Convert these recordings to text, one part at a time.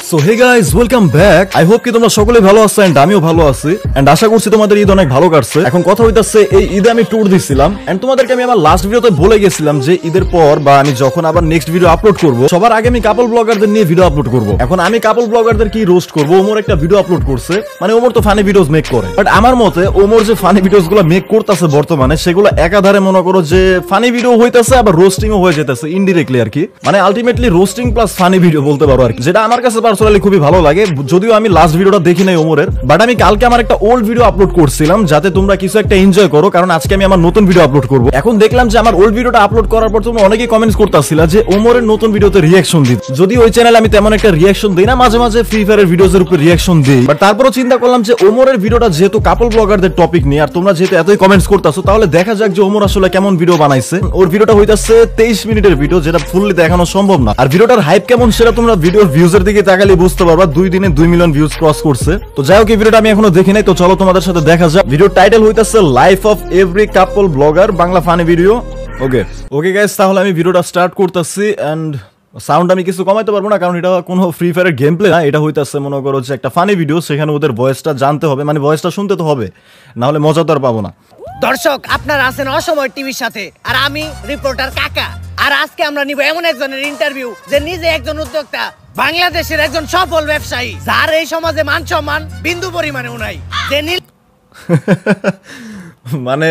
So hey guys welcome back. I hope কি তোমরা সকলে ভালো আছো এন্ড আমিও ভালো আছি এন্ড আশা করছি তোমাদের ঈদ অনেক ভালো কাটছে। এখন কথা হইতাছে এই ঈদে আমি ট্যুর দিছিলাম এন্ড তোমাদেরকে আমি আমার লাস্ট ভিডিওতে বলে গেছিলাম যে ঈদের পর বা আমি যখন আবার নেক্সট ভিডিও আপলোড করব সবার আগে আমি কাপল ব্লগারদের নিয়ে ভিডিও আপলোড করব। এখন আমি কাপল ব্লগারদের কি রোস্ট করব। ওমর একটা ভিডিও আপলোড করছে, মানে ওমর তো ফানি ভিডিওস মেক করে, বাট আমার মতে ওমর যে ফানি ভিডিওস গুলো মেক করতেছে বর্তমানে সেগুলো একাধারে মনে করো যে ফানি ভিডিও হইতাছে আবার রোস্টিংও হয়ে যেতেছে ইনডিরেক্টলি আর কি, মানে ultimately roasting plus funny video বলতে পারো আর কি, যেটা আমার কাছে পার্সোনালি খুবই ভালো লাগে। যদিও আমি লাস্ট ভিডিওটা দেখি নাই ওমরের, বাট আমি কালকে আমার একটা ওল্ড ভিডিও আপলোড করছিলাম যাতে তোমরা কিছু একটা এনজয় করো, কারণ আজকে আমি আমার নতুন ভিডিও আপলোড করব। এখন দেখলাম যে আমার ওল্ড ভিডিওটা আপলোড করার পর তোমরা অনেকেই কমেন্টস করতেছিলা যে ওমরের নতুন ভিডিওতে রিঅ্যাকশন দিই। যদি ওই চ্যানেলে আমি তেমন একটা রিঅ্যাকশন দিই না, মাঝে মাঝে ফ্রি ফায়ারের ভিডিওস এর উপর রিঅ্যাকশন দিই, বাট তারপরও চিন্তা করলাম যে ওমরের ভিডিওটা যেহেতু কাপল ব্লগারদের টপিক নিয়ে আর তোমরা যেহেতু এতই কমেন্টস করতেছো, তাহলে দেখা যাক যে ওমর আসলে কেমন ভিডিও বানাইছে। ওর ভিডিওটা হইতাছে 23 মিনিটের ভিডিও, যেটা ফুললি দেখানো সম্ভব না। আর ভিডিওটার হাইপ কেমন সেটা তোমরা ভিডিওর ভিউজের দিকে তাকালে বুঝতে পারবা। 2 দিনে 2 মিলিয়ন ভিউজ ক্রস করছে। তো যাই হোক, এই ভিডিওটা আমি এখনো দেখি নাই, তো চলো তোমাদের সাথে দেখা যাক। ভিডিওর টাইটেল হইতাছে life of every couple blogger, Bangla funny video. Okay guys, তাহলে আমি ভিডিওটা স্টার্ট করতেছি এন্ড সাউন্ড আমি কিছু কমাইতে পারবো না, কারণ এটা কোনো ফ্রি ফায়ারের গেম প্লে না, এটা হইতাছে মনে করো যে একটা ফানি ভিডিও, সেখানে ওদের ভয়েসটা জানতে হবে, মানে ভয়েসটা শুনতে তো হবে, না হলে মজা তো আর পাবো না। দর্শক, আপনারা আছেন অসময় টিভির সাথে আর আমি রিপোর্টার কাকা। আর আজকে আমরা নিব এমন একজনের ইন্টারভিউ যে নিজে একজন উদ্যোক্তা, বাংলাদেশের একজন সফল ব্যবসায়ী, যার এই সমাজে মান সম্মান বিন্দু পরিমাণেও নাই। মানে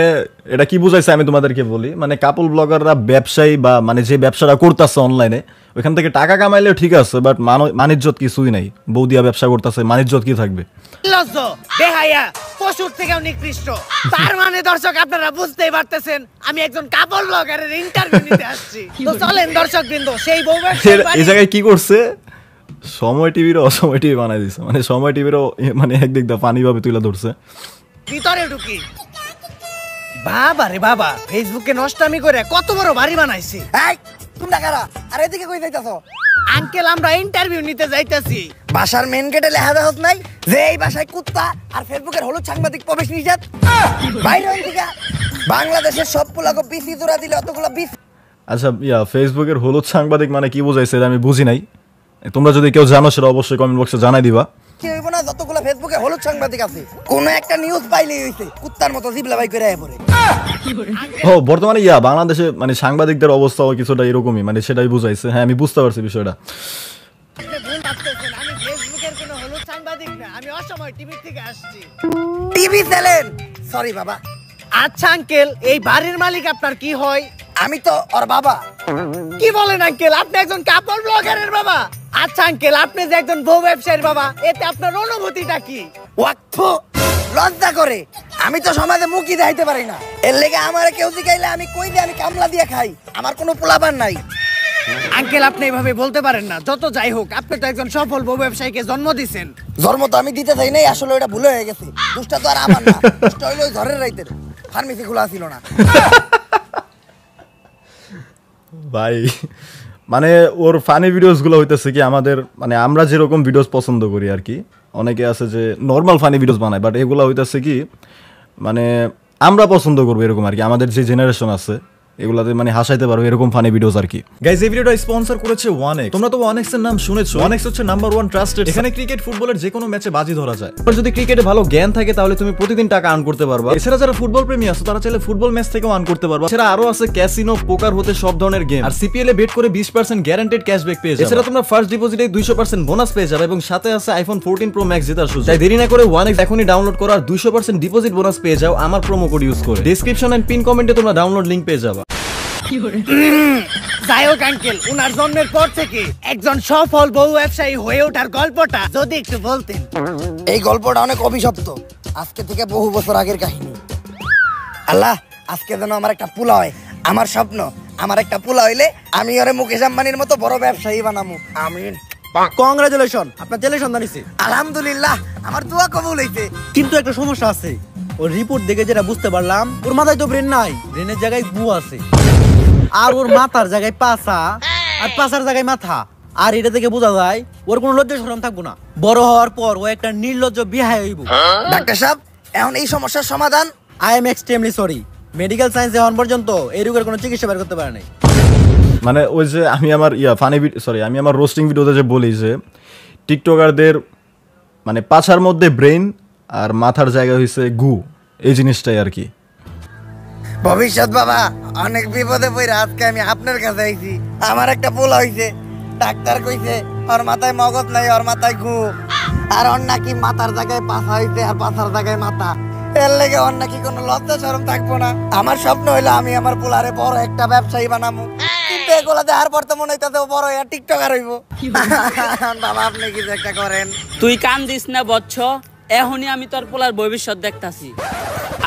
এটা কি বুঝাইছে আমি তোমাদেরকে বলি, মানে কাপল ব্লগাররা ব্যবসায়ী বা মানে যে ব্যবসাটা করতেছে অনলাইনে, ওইখান থেকে টাকা কামাইলেও ঠিক আছে, বাট মানিজ্জত কিছুই নাই। বৌদিয়া ব্যবসা করতেছে, মানিজ্জত কি থাকবে? পশুর থেকেও নিকৃষ্ট। তার মানে দর্শক, আপনারা বুঝতেই পারতেছেন আমি একজন কাপল ব্লগারের ইন্টারভিউ নিতে আসছি। তো চলেন দর্শকবৃন্দ, সেই বউ এই জায়গায় কি করছে, সময় টিভির অসময় টিভি বানাই দিছে, মানে সময় টিভিরও মানে একদিক দা ফানি ভাবে তুলে ধরছে। ভিতরে ঢুকি, বাবা রে বাবা, ফেসবুকে নষ্টামি করে কত বড় বাড়ি বানাইছি। এই তোমরা কারা? আর এদিকে কই যাইতাছো? আঙ্কেল, আমরা ইন্টারভিউ নিতে যাইতাছি। বাসার মেন গেটে লেখা দেখাত নাই যে এই বাসায় কুত্তা আর ফেসবুকের হলুদ সাংবাদিক প্রবেশ নিষেধ? বাইরে থেকে বাংলাদেশের সব পোলাকে বিসি জোড়া দিলে অতগুলো বিস। আচ্ছা, ফেসবুকের হলুদ সাংবাদিক মানে কি বোঝাইছে আমি বুঝি নাই। তোমরা যদি কেউ জানো সেটা অবশ্যই কমেন্ট বক্সে জানাই দিবা। কি হইব না, যতগুলো ফেসবুকে হলুদ সাংবাদিক আছে কোন একটা নিউজ পাইলেই হইছে কুত্তার মতো জিবলা বাই করে পড়ে। ও বর্তমানে বাংলাদেশে মানে সাংবাদিকদের অবস্থাও কিছুটা এরকমই, মানে সেটাই বুঝাইছে। হ্যাঁ, আমি বুঝতে পারছি বিষয়টা। ভুল ভাবতেছেন, আমি ফেসবুকের কোনো হলুদ সাংবাদিক না, আমি অসময় টিভি থেকে আসছি। TV channel? সরি বাবা। আচ্ছা আঙ্কেল, এই বাড়ির মালিক আপনার কি হয়? আমি তো ওর বাবা। কি বলেন আঙ্কেল, আপনি একজন কাপল ব্লগারের বাবা? আচ্ছা আঙ্কেল, আপনি যে একজন বউ ব্যবসায়ীর বাবা, এতে আপনার অনুভূতিটা কি? ওয়াক্ফ লজ্জা করে, আমি তো সমাজে মুখই দেখাইতে পারি না, এর লেগে আমারে কেউ জিগাইলে আমি কই দিয়ে আমি কামলা দিয়ে খাই, আমার কোনো পোলাপান নাই। আঙ্কেল, আপনি এভাবে বলতে পারেন না। যত যাই হোক, আপনি তো একজন সফল বউ ব্যবসায়ীকে জন্ম দিয়েছেন। জন্ম তো আমি দিতে চাই নাই, আসলে ওটা ভুল হয়ে গেছে। দুষ্টা তো আর আমার না, দুষ্টা হইলো ওই ঘরের রাইতের, ফার্মেসি খোলা ছিল না। ভাই মানে ওর ফানি ভিডিওস গুলো হইতেছে কি আমাদের, মানে আমরা যেরকম ভিডিওস পছন্দ করি আর কি, অনেকে আছে যে নর্মাল ফানি ভিডিওস বানায়, বাট এগুলো হইতেছে কি মানে আমরা পছন্দ করবো এরকম আর কি, আমাদের যে জেনারেশন আছে এগুলাতে মানে হাসাইতে পারো এরকম ফানি ভিডিওস আর কি। গাইস, এই ভিডিওটা স্পন্সর করেছে 1x। তোমরা তো 1x এর নাম শুনেছো। 1x হচ্ছে নাম্বার 1 ট্রাস্টেড। এখানে ক্রিকেট ফুটবলের যে কোনো ম্যাচে বাজি ধরা যায়। আর যদি ক্রিকেটে ভালো জ্ঞান থাকে তাহলে তুমি প্রতিদিন টাকা আর্ন করতে পারবা। এছাড়া যারা ফুটবল প্রেমী আছো তারা চাইলে ফুটবল ম্যাচ থেকেও আর্ন করতে পারবা। এছাড়া আরো আছে ক্যাসিনো, পোকার হতে সব ধরনের গেম। আর সিপিএল এ বেট করে 20% গ্যারান্টেড ক্যাশব্যাক পেয়ে যাবে। এছাড়া তোমরা ফার্স্ট ডিপোজিটে 200% বোনাস পেয়ে যাবে এবং সাথে আছে আইফোন 14 প্রো ম্যাক্স জেতার সুযোগ। তাই দেরি না করে 1x এখনই ডাউনলোড করো আর 200% ডিপোজিট বোনাস পেয়ে যাও আমার প্রোমো কোড ইউজ করে। ডেসক্রিপশন এন্ড পিন কমেন্টে তোমরা ডাউনলোড লিংক পেয়ে যাবে। যাই হোক আঙ্কেল, উনার জন্মের পর থেকে একজন সফল বউ ব্যবসায়ী হয়ে ওঠার গল্পটা যদি একটু বলতেন। এই গল্পটা অনেক অভিশপ্ত, আজকে থেকে বহু বছর আগের কাহিনী। আল্লাহ, আজকে যেন আমার একটা পোলা হয়। আমার স্বপ্ন, আমার একটা পোলা হইলে আমি ওরে মুকেশ আম্বানির মতো বড় ব্যবসায়ী বানামু। আমিন। কংগ্রাচুলেশন, আপনার ছেলে সন্তান হইছে। আলহামদুলিল্লাহ, আমার দোয়া কবুল হইছে। কিন্তু একটা সমস্যা আছে, ওর রিপোর্ট দেখে যেটা বুঝতে পারলাম, ওর মাথায় তো ব্রেন নাই, ব্রেনের জায়গায় গু আছে। আর ওর মাথার জায়গায় পাছা, আর পাছার জায়গায় মাথা। আর এটা থেকে বোঝা যায় ওর কোনো লজ্জা শরম থাকবো না। বড় হওয়ার পর ও একটা নির্লজ্জ বিহায় হইব। ডাক্তার সাহেব, এখন এই সমস্যার সমাধান? I am extremely sorry, medical সায়েন্সে এখন পর্যন্ত এই রোগের কোনো চিকিৎসা বের করতে পারে নাই। মানে ওই যে আমি আমার ফানি সরি আমি আমার রোস্টিং ভিডিওতে যে বলি যে টিকটকারদের মানে পাছার মধ্যে ব্রেন আর মাথার জায়গা হইছে গু, এই জিনিসটাই আর কি। ভবিষ্যৎ বাবা, অনেক বিপদে পড়ে আজকে আমি আপনার কাছে আইছি। আমার একটা পোলা হইছে, ডাক্তার কইছে ওর মাথায় মগজ নাই, ওর মাথায় গু, আর ওর নাকি মাথার জায়গায় পাছা হইছে আর পাছার জায়গায় মাথা। এর লেগে ওর নাকি কোনো লজ্জা শরম থাকবো না। আমার স্বপ্ন হইলো আমি আমার পোলারে বড় একটা ব্যবসায়ী বানাবো, কিন্তু এগুলা দেখার পর তো মনে হইতাছে ও বড় একটা টিকটকার হইব। বাবা আপনি কিছু একটা করেন। তুই কান দিস না বচ্চ, এখনই আমি তোর পোলার ভবিষ্যৎ দেখতাছি।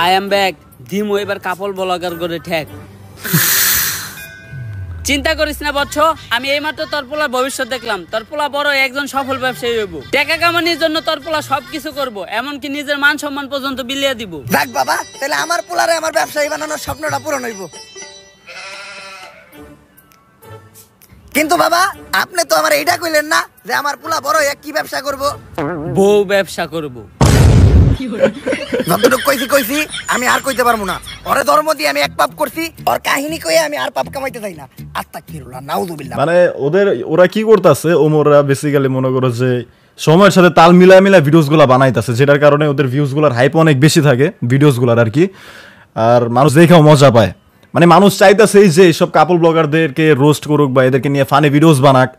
আই এম ব্যাক, দিমো এবার কাপল ব্লগার করে ঠেক। চিন্তা করিস না বচ্চ, আমি এইমাত্র তোর পোলার ভবিষ্যৎ দেখলাম। তোর পোলা বড় একজন সফল ব্যবসায়ী হইব। টাকা কামানোর জন্য তোর পোলা সবকিছু করব, এমনকি নিজের মান সম্মান পর্যন্ত বিলিয়ে দিব। দেখ বাবা, তাহলে আমার পোলারে আমার ব্যবসায়ী বানানোর স্বপ্নটা পূরণ হইব। কিন্তু বাবা, আপনি তো আমার এইটা কইলেন না যে আমার পোলা বড় হয়ে কি ব্যবসা করব? বউ ব্যবসা করব। যতটুকু কইছি আমি আর কইতে পারবো না। ওরে ধর্ম দিয়ে আমি এক পাপ করছি, ওর কাহিনী কইয়ে আমি আর পাপ কামাইতে চাই না। আস্তাগফিরুল্লাহ, নাউযুবিল্লাহ। মানে ওরা কি করতেছে, ওমরা বেসিক্যালি মনে করো যে সময়ের সাথে তাল মিলায় মিলায় ভিডিওস গুলা বানাইতেছে, যেটার কারণে ওদের ভিউজ গুলার হাইপ অনেক বেশি থাকে ভিডিওস গুলার আর কি। আর মানুষ দেখেও মজা পায়। মানে মানুষ চাইতেছে যে সব কাপল ব্লগারদেরকে রোস্ট করুক বা এদেরকে নিয়ে ফানি ভিডিওস বানাক।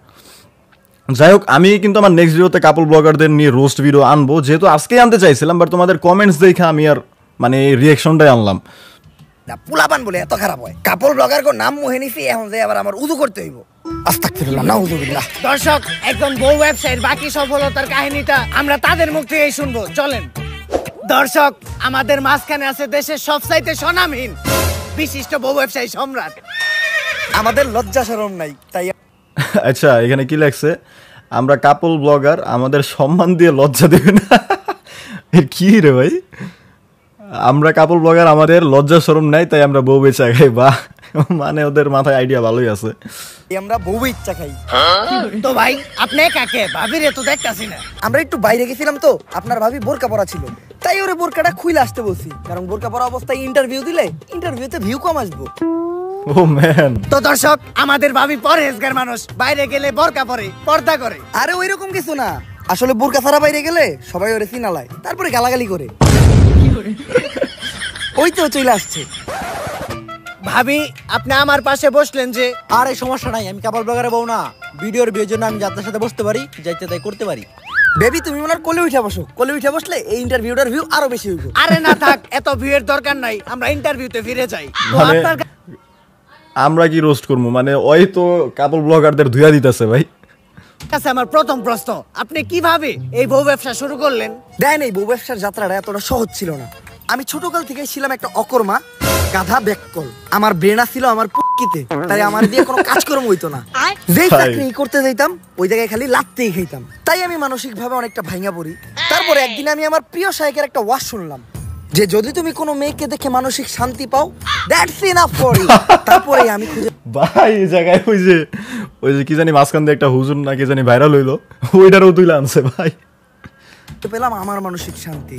যাই হোক, আমি কিন্তু আমার নেক্সট ভিডিওতে কাপল ব্লগারদের নিয়ে রোস্ট ভিডিও আনবো, যেহেতু আজকেই আনতে চাইছিলাম, বাট তোমাদের কমেন্টস দেখে আমি আর মানে রিয়াকশনটাই আনলাম। পোলাপান বলে এত খারাপ হয়? কাপল ব্লগার কো নাম মুহে নিছি, এখন যে আবার আমার উযু করতে হইব। আস্তাগফিরুল্লাহ, নাউযুবিল্লাহ। দর্শক, একজন বউ ব্যবসায়ীর বাকি সফলতার কাহিনীটা আমরা তাদের মুখ থেকেই শুনবো, চলেন। দর্শক, আমাদের মাঝখানে আছে দেশের সবচাইতে স্বনামহীন বিশিষ্ট বউ ব্যবসায়ী সম্রাট। আমাদের লজ্জা শরম নাই, তাই। আচ্ছা, এখানে কি লেখছে? আমরা কাপল ব্লগার, আমাদের সম্মান দিয়ে লজ্জা দেবে না। কি রে ভাই? আমরা কাপল ব্লগার, আমাদের লজ্জা শরম নাই, তাই আমরা বউ বেচা খাই। বা মানে ওদের মাথায় আইডিয়া ভালোই আছে। আমরা বউ ইচ্ছা খাই। তো ভাই, আপনি কাকে ভাবিরে তো দেখতাছি না। আমরা একটু বাইরে গেছিলাম তো, আপনার ভাবি বোরকা পরা ছিল, তাই ওরে বোরকাটা খুলে আসতে বলছি, কারণ বোরকা পরা অবস্থায় ইন্টারভিউ দিলে ইন্টারভিউতে ভিউ কম আসবো। ও ম্যান। তো দর্শক, আমাদের ভাবি পরহেজগার মানুষ, বাইরে গেলে বোরকা পরে, পর্দা করে। আরে ওইরকম কিছু না, আসলে বোরকা ছাড়া বাইরে গেলে সবাই ওরে চিনালায়, তারপরে গালাগালি করে। ওই তো চলে আসছে। ভাবি, আপনি আমার পাশে বসলেন যে? আরে সমস্যা নাই, আমি কাপল ব্লগারে বউ না, ভিডিওর বিয়ের জন্য আমি যাত্রার সাথে বসতে পারি, যাইতে তাই করতে পারি। বেবি, তুমি ওনার কোলে উঠে বসো, কোলে উঠে বসলে এই ইন্টারভিউটার ভিউ আরো বেশি হইব। আরে না থাক, এত ভিউয়ের দরকার নাই, আমরা ইন্টারভিউতে ফিরে যাই। মানে আমরা কি রোস্ট করবো? মানে ওই তো কাপল ব্লগারদের ধুইয়া দিতেছে ভাই। আচ্ছা, আমার প্রথম প্রশ্ন, আপনি কিভাবে এই বউ ব্যবসা শুরু করলেন? দেন, এই বউ ব্যবসার যাত্রাটা এতটা সহজ ছিল না। আমি ছোটকাল থেকে ছিলাম একটা অকর্মা, গাধা ব্যাককল। আমার ব্রেনা ছিল আমার পুক্কিতে, তাই আমার দিয়ে কোনো কাজকর্ম হইতো না। যেই চাকরি করতে যাইতাম, ওই জায়গায় খালি লাত্তেই খাইতাম। তাই আমি মানসিক ভাবে অনেকটা ভাঙা পড়ি। তারপরে একদিন আমি আমার প্রিয় শায়কের একটা ওয়াজ শুনলাম যে যদি তুমি কোনো মেয়েকে দেখে মানসিক শান্তি পাও, দ্যাটস ইনাফ ফর ইউ। তারপরে আমি খুঁজে ভাই এই জায়গায় ওই যে কি জানি মাঝখান দিয়ে একটা হুজুর না কি জানি ভাইরাল হইলো, ওইটারও তুইলা আনছে ভাই। পেলাম আমার মানসিক শান্তি।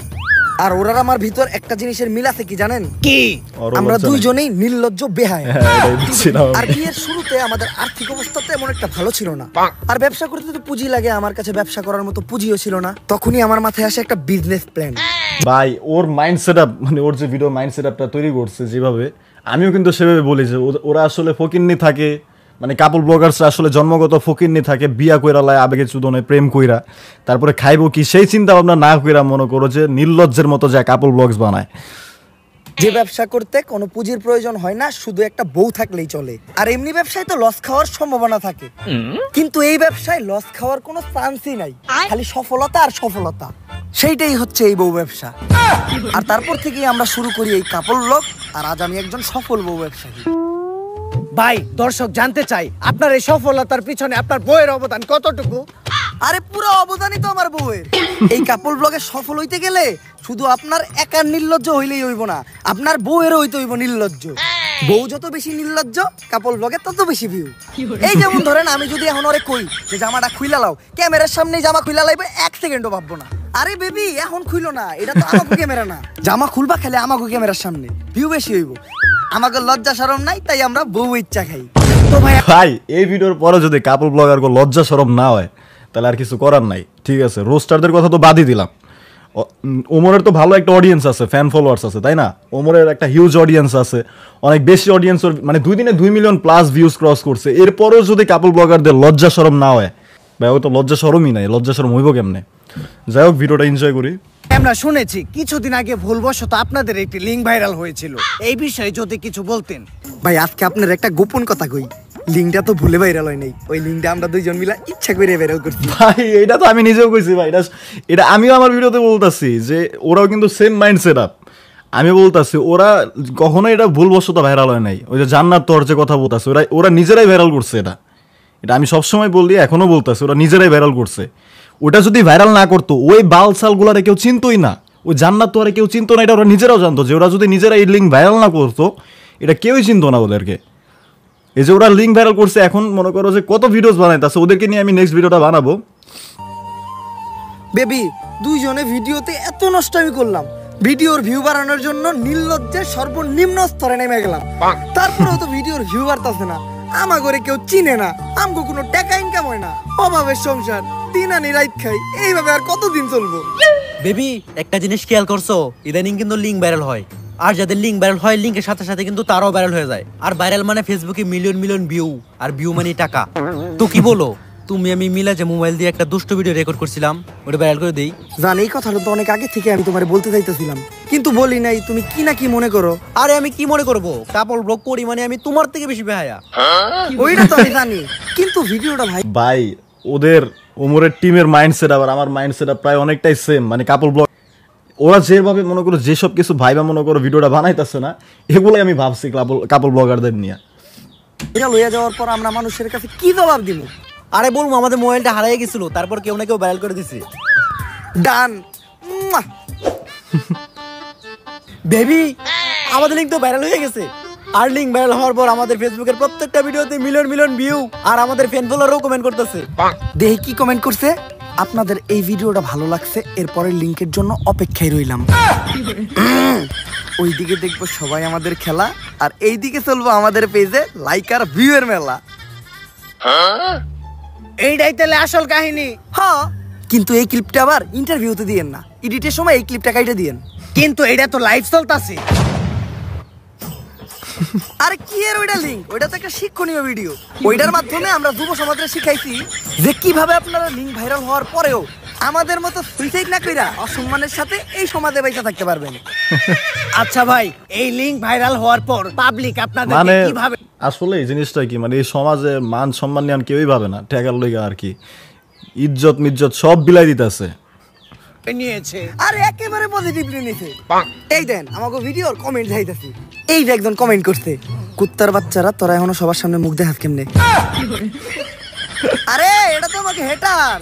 আর ওরার আমার ভিতর একটা জিনিসের মিল আছে, কি জানেন? কি? আমরা দুইজনেই নির্লজ্জ বেহায়া। আর বিয়ের শুরুতে আমাদের আর্থিক অবস্থা তো এমন একটা ভালো ছিল না, আর ব্যবসা করতে তো পুঁজি লাগে, আমার কাছে ব্যবসা করার মতো পুঁজিও ছিল না। তখনই আমার মাথায় আসে একটা বিজনেস প্ল্যান। ভাই ওর মাইন্ড সেটআপ, মানে ওর যে ভিডিও মাইন্ড সেটআপটা তৈরি করছে যেভাবে, আমিও কিন্তু সেভাবে বলি যে ওরা আসলে ফকিন্নি থাকে, মানে কাপল ব্লগার্সরা আসলে জন্মগত ফকিন্নি থাকে, বিয়া কইরা লাই আবেগে চুদনে প্রেম কইরা, তারপরে খাইবো কি সেই চিন্তা ভাবনা না কইরা মনে করো যে নির্লজ্জের মতো যায় কাপল ব্লগস বানায়। যে ব্যবসা করতে কোনো পুঁজির প্রয়োজন হয় না, শুধু একটা বউ থাকলেই চলে। আর এমনি ব্যবসায় তো লস খাওয়ার সম্ভাবনা থাকে, কিন্তু এই ব্যবসায় লস খাওয়ার কোনো চান্সই নাই, খালি সফলতা আর সফলতা। সেইটাই হচ্ছে এই বউ ব্যবসা। আর তারপর থেকেই আমরা শুরু করি এই কাপল ব্লগ, আর আজ আমি একজন সফল বউ ব্যবসায়ী। ভাই, দর্শক জানতে চাই আপনার এই সফলতার পিছনে আপনার বউয়ের অবদান কতটুকু? আরে পুরো অবদানই তো আমার বউয়ের। এই কাপল ব্লগে সফল হইতে গেলে শুধু আপনার একার নির্লজ্জ হইলেই হইব না, আপনার বউয়েরও হইতে হইব নির্লজ্জ। বউ যত বেশি নির্লজ্জ, কাপল ব্লগে তত বেশি ভিউ। এই যেমন ধরেন, আমি যদি এখন ওরে কই যে জামাটা খুইলা লাও, ক্যামেরার সামনে জামা খুইলা লাইবে, 1 সেকেন্ডও ভাববো না। আরে বেবি, এখন খুইলো না, এটা তো আমাকে ক্যামেরা না, জামা খুলবা খেলে আমাকে ক্যামেরার সামনে, ভিউ বেশি হইব। আমাকে লজ্জা শরম নাই, তাই আমরা বউ ইচ্ছা খাই। তো ভাই এই ভিডিওর পরে যদি কাপল ব্লগার লজ্জা শরম না হয়, তাহলে আর কিছু করার নাই। ঠিক আছে, রোস্টারদের কথা তো বাদই দিলাম, ওমরের তো ভালো একটা অডিয়েন্স আছে, ফ্যান ফলোয়ার্স আছে, তাই না? ওমরের একটা হিউজ অডিয়েন্স আছে, অনেক বেশি অডিয়েন্স, মানে 2 দিনে 2 মিলিয়ন প্লাস ভিউজ ক্রস করছে। এরপরেও যদি কাপল ব্লগারদের লজ্জা শরম না হয়, ভাই ওই তো লজ্জা শরমই নাই, লজ্জা শরম হইব কেমনে? যাই হোক, ভিডিওটা এনজয় করি। আমরা শুনেছি কিছুদিন আগে ভুলবশত আপনাদের একটি লিঙ্ক ভাইরাল হয়েছিল, এই বিষয়ে যদি কিছু বলতেন। ভাই আজকে আপনার একটা গোপন কথা কই, লিঙ্কটা তো ভুলে ভাইরাল হয় নাই, ওই লিঙ্কটা আমরা দুইজন মিলে ইচ্ছা করে ভাইরাল করছি। ভাই এটা তো আমি নিজেও কইছি ভাই, এটা আমিও আমার ভিডিওতে বলতাছি যে ওরাও কিন্তু সেম মাইন্ড সেট আপ। আমি বলতাছি ওরা কখনোই এটা ভুলবশত ভাইরাল হয় নাই। ওই যে জান্নাত তোর যে কথা বলতাছে, ওরা নিজেরাই ভাইরাল করছে। এটা আমি সবসময় বলি, এখনো বলতাছি, ওরা নিজেরাই ভাইরাল করছে। ওটা যদি ভাইরাল না করতো, ওই বালসালগুলারে কেউ চিনতোই না, ওই জান্নাত তোরে কেউ চিনতো না। এটা ওরা নিজেরাও জানতো যে ওরা যদি নিজেরা এই লিঙ্ক ভাইরাল না করতো, এটা কেউই চিনতো না ওদেরকে। এই যে ওরা লিঙ্ক ভাইরাল করছে, এখন মনে করো যে কত ভিডিওস বানাইতেছে, ওদেরকে নিয়ে আমি নেক্সট ভিডিওটা বানাবো। বেবি দুইজনে ভিডিওতে এত নষ্ট আমি করলাম, ভিডিওর ভিউ বাড়ানোর জন্য নির্লজ্জের সর্বনিম্ন স্তরে নেমে গেলাম, তারপরেও তো ভিডিওর ভিউ বাড়তাছে না। আমার ঘরে কেউ চিনে না, আমগো কোনো টাকা ইনকাম হয় না, অভাবের সংসার, দিন আনি রাত খাই, এইভাবে আর কতদিন চলবো? বেবি একটা জিনিস খেয়াল করছো, ইদানিং কিন্তু লিঙ্ক ভাইরাল হয়, আর যাদের লিঙ্ক ভাইরাল হয় লিঙ্কের সাথে সাথে কিন্তু তারাও ভাইরাল হয়ে যায়। আর ভাইরাল মানে ফেসবুকে মিলিয়ন মিলিয়ন ভিউ, আর ভিউ মানে টাকা। তো কি বলো তুমি আমি মিলা যে মোবাইল দিয়ে একটা দুষ্ট ভিডিও রেকর্ড করছিলাম, ওটা ভাইরাল করে দেই? জান এই কথাটা তো অনেক আগে থেকে আমি তোমারে বলতে চাইতেছিলাম, কিন্তু বলি নাই। তুমি কি না কি মনে করো? আরে আমি কি মনে করবো, কাপড় ব্লগ করি মানে আমি তোমার থেকে বেশি বেহায়া। ওইটা তো আমি জানি, কিন্তু ভিডিওটা ভাই ভাই ওদের ওমরের টিমের মাইন্ডসেট আবার আমার মাইন্ডসেট প্রায় অনেকটাই সেম। মানে কাপল ব্লগ ওরা যেভাবে মনে করো যেসব কিছু ভাইবা মনে করো ভিডিওটা বানাইতেছে না, এগুলোই আমি ভাবছি কাপল ব্লগারদের নিয়ে। এটা লইয়া যাওয়ার পর আমরা মানুষের কাছে কি জবাব দিব? আরে বলবো আমাদের মোবাইলটা হারিয়ে গেছিল, তারপর কেউ না কেউ ভাইরাল করে দিছে। ডান। বেবি আমাদের লিঙ্ক তো ভাইরাল হয়ে গেছে, আর লিঙ্ক ভাইরাল হওয়ার পর আমাদের ফেসবুকের প্রত্যেকটা ভিডিওতে মিলিয়ন মিলিয়ন ভিউ, আর আমাদের ফ্যান ফলোয়ারও কমেন্ট করতেছে। দেখি কি কমেন্ট করছে। আপনাদের এই ভিডিওটা ভালো লাগছে, এরপরের লিংকের জন্য অপেক্ষায় রইলাম। ওইদিকে দেখবো সবাই আমাদের খেলা, আর এইদিকে চলবো আমাদের পেজে লাইক আর ভিউ এর মেলা। এইটাই তাহলে আসল কাহিনী। হ্যাঁ, কিন্তু এই ক্লিপটা আবার ইন্টারভিউতে দিয়েন না, এডিটের সময় এই ক্লিপটা কাইটে দিয়েন। কিন্তু এটা তো লাইভ চলতাছে। আরে কি এর ওইটা লিংক, ওইটা তো একটা শিক্ষণীয় ভিডিও। ওইটার মাধ্যমে আমরা যুব সমাজকে শিখাইছি যে কিভাবে আপনারা লিংক ভাইরাল হওয়ার পরেও আমাদের মতো সুইসাইড না কইরা অসম্মানের সাথে এই সমাজে বেঁচে থাকতে পারবেন। আচ্ছা ভাই, এই লিংক ভাইরাল হওয়ার পর পাবলিক আপনাদের মানে কিভাবে আসলে এই জিনিসটা কি, মানে এই সমাজে মান সম্মান নিয়ে কেউই ভাবে না, ঠেকার লইগা আর কি ইজ্জত মিজ্জত সব বিলাই দিতেছে। নিয়েছে? আরে একেবারে পজিটিভলি নিছে। এই দেন আমাকে ভিডিওর কমেন্ট যাইতাছি, এই যে একজন কমেন্ট করছে, কুত্তার বাচ্চারা তোরা এখনো সবার সামনে মুখ দেখাস কেমনে? আরে এটা তো আমাকে হেটার।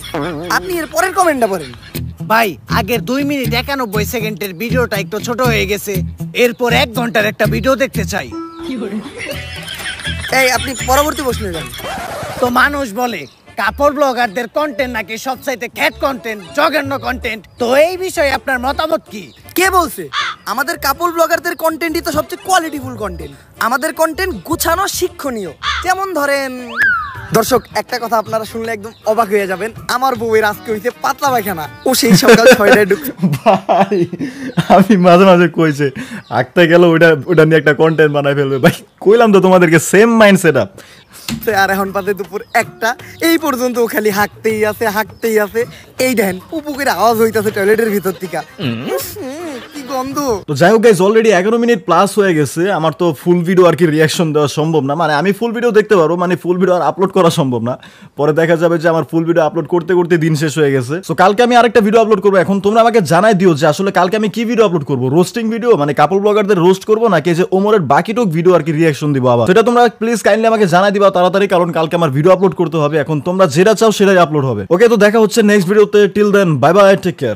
আপনি এর পরের কমেন্টটা পড়েন। ভাই আগের 2 মিনিট 91 সেকেন্ডের ভিডিওটা একটু ছোট হয়ে গেছে, এরপর 1 ঘন্টার একটা ভিডিও দেখতে চাই। এই আপনি পরবর্তী প্রশ্নে যান। তো মানুষ বলে কাপড় ব্লগারদের কন্টেন্ট নাকি সবচাইতে খ্যাট কন্টেন্ট, জঘন্য কন্টেন্ট। তো এই বিষয়ে আপনার মতামত কি? কে বলছে? আমাদের কাপল ব্লগারদের কন্টেন্টই তো সবচেয়ে কোয়ালিটিফুল কন্টেন্ট। আমাদের কন্টেন্ট গুছানো, শিক্ষণীয়। যেমন ধরেন, দর্শক একটা কথা আপনারা শুনলে একদম অবাক হয়ে যাবেন, আমার বউয়ের আজকে হইছে পাতলা পায়খানা, ও সেই সকাল 6টায় ঢুকছে। ভাই আমি মাঝে মাঝে কইছে আঁকতে গেল ওইটা নিয়ে একটা কন্টেন্ট বানাই ফেলবে। ভাই কইলাম তো তোমাদেরকে সেম মাইন্ড সেট আপ। আর এখন পাতে দুপুর 1টা, এই পর্যন্ত ও খালি হাঁকতেই আছে। এই দেন পুপুকের আওয়াজ হইতাছে টয়লেটের ভিতর থেকে, কি গন্ধ। তো যাই হোক গাইস, অলরেডি 11 মিনিট প্লাস হয়ে গেছে। আমার তো ফুল ভিডিও আর কি রিয়াকশন দেওয়া সম্ভব না, মানে আমি ফুল ভিডিও দেখতে পারবো, মানে ফুল ভিডিও আর আপলোড করা সম্ভব না। পরে দেখা যাবে যে আমার ফুল ভিডিও আপলোড করতে করতে দিন শেষ হয়ে গেছে। তো কালকে আমি আরেকটা ভিডিও আপলোড করবো। এখন তোমরা আমাকে জানাই দিও যে আসলে কালকে আমি কি ভিডিও আপলোড করবো, রোস্টিং ভিডিও মানে কাপল ব্লগারদের রোস্ট করবো, নাকি যে ওমরের বাকিটুক ভিডিও আর কি রিয়াকশন দিব আবার। সেটা তোমরা প্লিজ কাইন্ডলি আমাকে জানাই দিবা তাড়াতাড়ি, কারণ কালকে আমার ভিডিও আপলোড করতে হবে। এখন তোমরা যেটা চাও সেটাই আপলোড হবে। ওকে, তো দেখা হচ্ছে নেক্সট ভিডিওতে। Till then bye bye, take care.